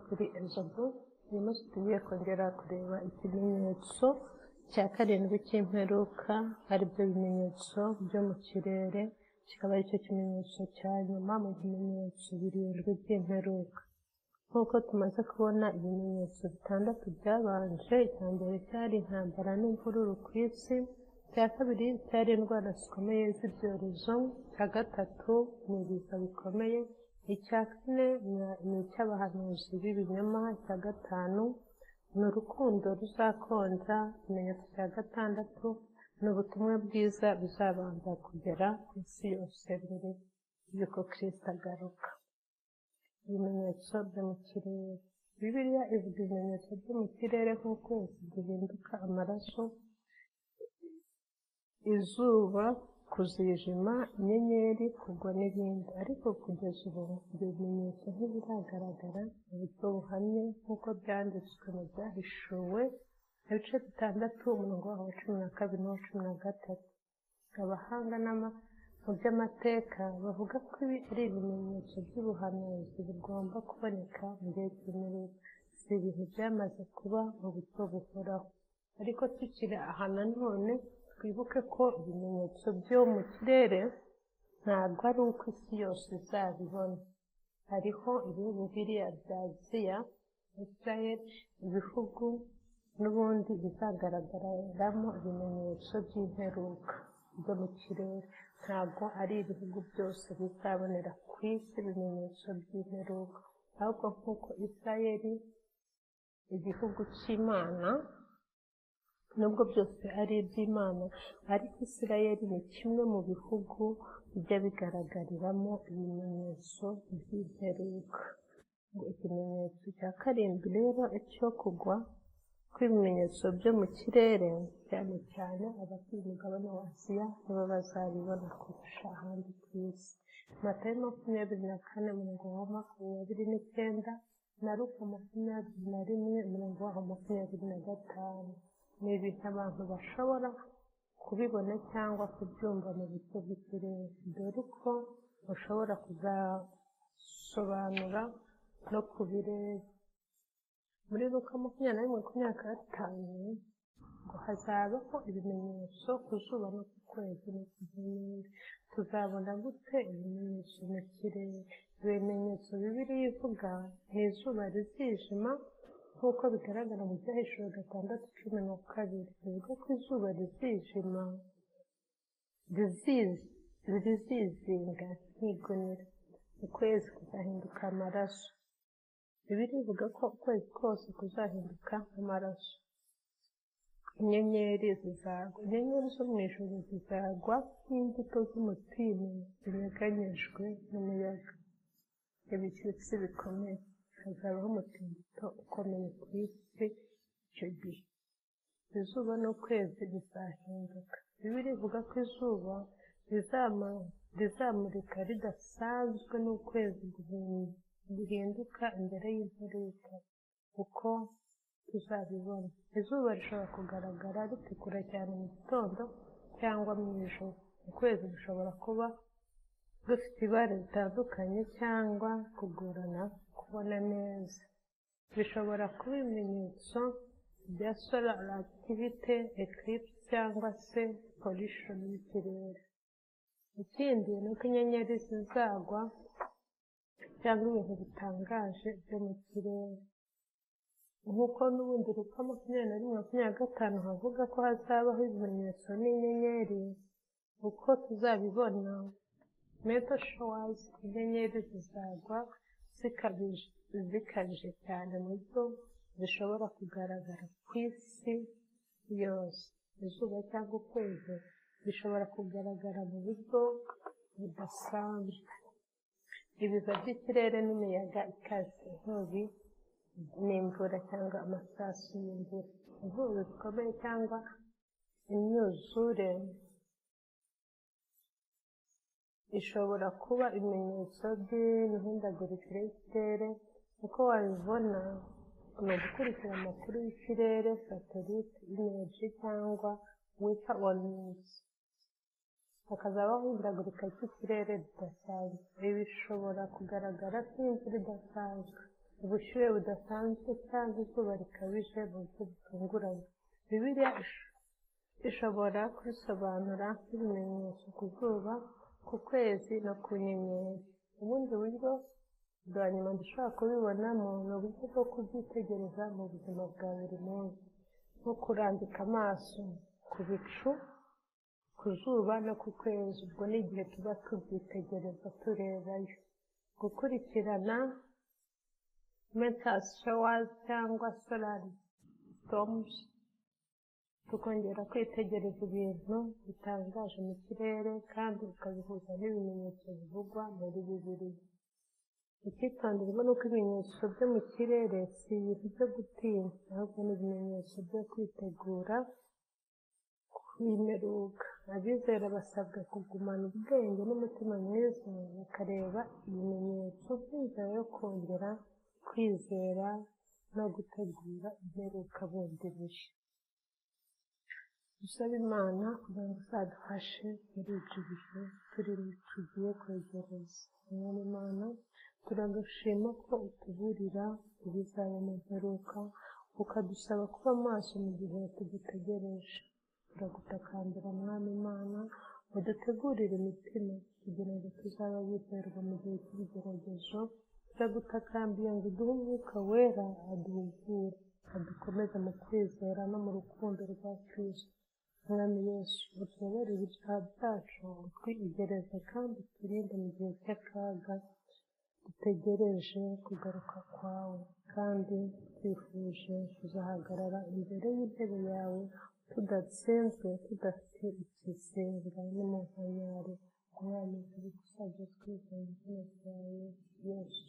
kuri Ezobu. Uyu munsi tugiye kongera kureba ikimenyetso cya karindwi cy'imperuka, aribyo bimenyetso byo mu kirere, kikaba aricyo kimenyetso cya nyuma mu bimenyetso birindwi by'imperuka. Nk'uko tumaze kubona ibimenyetso bitandatu byabanje, icya mbere cyari intambara n'imvururu ku isi, icya kabiri cyari indwara zikomeye z'ibyorezo, icya gatatu ni ibiza bikomeye, icya kane ni icy'abahanuzi b'ibinyoma, icya gatanu ni urukundo ruzakonja, ikimenyetso cya gatandatu ni ubutumwa bwiza buzabanza kugera ku isi yose mbere y'uko Kristo agaruka. Ibimenyetso byo mu kirere. Bibiliya ivuga ibimenyetso byo mu kirere nk'ukwezi guhinduka amaraso, izuba kuzijima, inyenyeri kugwa n'ibindi. Ariko kugeza ubu ibyo bimenyetso ntibiragaragara mu buryo buhamye nk'uko byanditswe mu byahishuwe ibice bitandatu umurongo wa 12 n'uwa 13. Abahanga mu by'amateka bavuga ko ibi ari ibimenyetso by'ubuhanuzi bigomba kuboneka mu gihe cy'imperuka. Si ibintu byamaze kuba mu buryo buhoraho. Ariko tukiri aha nanone twibuke ko ibimenyetso byo mu kirere ntabwo ari uko isi yose izabibona. Hariho ibihugu biriya bya Aziya, Israel, ibihugu n'ubundi bizagaragaramo ibimenyetso by'imperuka byo mu kirere. Ntabwo ari ibihugu byose bizabonera ku isi ibimenyetso by'imperuka, ahubwo nk'uko Israel igihugu cy'Imana, nubwo byose ari iby'Imana, ariko Isirayeli ni kimwe mu bihugu bijya bigaragariramo ibimenyetso by'imperuka. Ikimenyetso cya karindwi rero cyo kugwa kw'ibimenyetso byo mu kirere, cyane cyane abatuye umugabane wa Aziya nibo bazabibona kurusha ahandi ku isi. Matayo 24 umurongo wa 29 na Luka 21 umurongo wa 25. Ni ibintu abantu bashobora kubibona cyangwa kubyumva mu buryo bw'ikirere, dore ko bashobora kuzasobanura no kubireba. Muri Luka 21:25 ngo hazabaho ibimenyetso ku zuba no ku kwezi no ku nyenyeri. Tuzabona gute ibimenyetso mu kirere? Ibimenyetso Bibiliya ivuga ni izuba rizijima nk'uko bigaragara mu byahishuwe 6:12. Bivuga ko izuba rizijima, rizizinga nk'igunira, ukwezi kuzahinduka amaraso. Bibiliya ivuga ko ukwezi kose kuzahinduka amaraso. Inyenyeri zizagwa. Inyenyeri zo mu ijuru zizagwa nk'imbuto z'umutini zinyeganyejwe n'umuyaga. Ibishyitsi bikomeye. Hazabaho umutingito ukomeye ku isi icyo gihe. Izuba n'ukwezi bizahinduka. Bibiliya ivuga ko izuba rizamurika ridasanzwe n'ukwezi guhinduka imbere y'imperuka, uko tuzabibona. Izuba rishobora kugaragara ritukura cyane mu gitondo cyangwa mu ijoro. Ukwezi gushobora kuba dufite ibara ritandukanye cyangwa kugorana kubona neza. Bishobora kuba ibimenyetso bya solar activity, eclipse cyangwa se pollution y'ikirere. Ikindi ni uko inyenyeri zizagwa cyangwa ibintu bitangaje byo mu kirere. Nk'uko n'ubundi Luka 21:25 havuga ko hazabaho ibimenyetso n'inyenyeri, uko tuzabibona. Meteor showers, inyenyeri zizagwa zikabije cyane mu buryo zishobora kugaragara ku isi yose. Izuba cyangwa ukwezi bishobora kugaragara mu buryo budasanzwe. Ibiza by'ikirere n'imiyaga ikaze, inkubi n'imvura cyangwa amasasu y'imvura. Inkubi zikomeye cyangwa imyuzure ishobora kuba ibimenyetso by'imihindagurikire y'ikirere. Uko wabibona ni ugukurikira amakuru y'ikirere, satellite image cyangwa weather warnings. Hakazabaho ihindagurika ry'ikirere ridasanzwe. Ibi bishobora kugaragara nk'imvura idasanzwe, ubushyuhe budasanzwe cyangwa izuba rikabije mu buryo butunguranye. Bibiliya ishobora kubisobanura nk'ibimenyetso ku zuba, ku kwezi no ku nyenyeri. Ubundi buryo bwa nyuma dushobora kubibonamo ni uburyo bwo kubyitegereza mu buzima bwa buri munsi, nko kurambika amaso ku bicu, ku zuba no ku kwezi. Ubwo ni igihe tuba tubyitegereza turebayo. Gukurikirana meteor showers cyangwa solar storms, tukongera kwitegereza ibintu bitangaje mu kirere kandi ukabihuza n'ibimenyetso bivugwa muri Bibiliya. Icyitonderwa ni uko ibimenyetso byo mu kirere si ibintu byo gutinya, ahubwo ni ibimenyetso byo kwitegura kw'imperuka. Abizera basabwa kugumana ubwenge n'umutima mwiza, bakareba ibimenyetso by'inzira yo kongera kwizera no gutegura imperuka bundi bushya. Dusaba Imana kugira ngo izadufashe muri ibyo bihe tugiye kwegereza. Mwami Imana, turagushima ko utuburira ibizaba mu mperuka, ukadusaba kuba maso mu gihe tugutegereje. Turagutakambira Mwami Imana, udutegurire imitima kugira ngo tuzaba bizerwa mu gihe cy'ibigeragezo. Turagutakambiye ngo uduhe umwuka wera aduhugure, adukomeze mu kwizera no mu rukundo rwa Kristo. Mwami Yesu, utubabarire ibyaha byacu, utwigereze kandi uturinde mu gihe cy'akaga dutegereje kugaruka kwawe, kandi twifuje kuzahagarara imbere y'intebe yawe tudatsinzwe, tudafite ikizinga n'umunkanyari. Mwami, tubigusabye twizeye izina ryawe Yesu.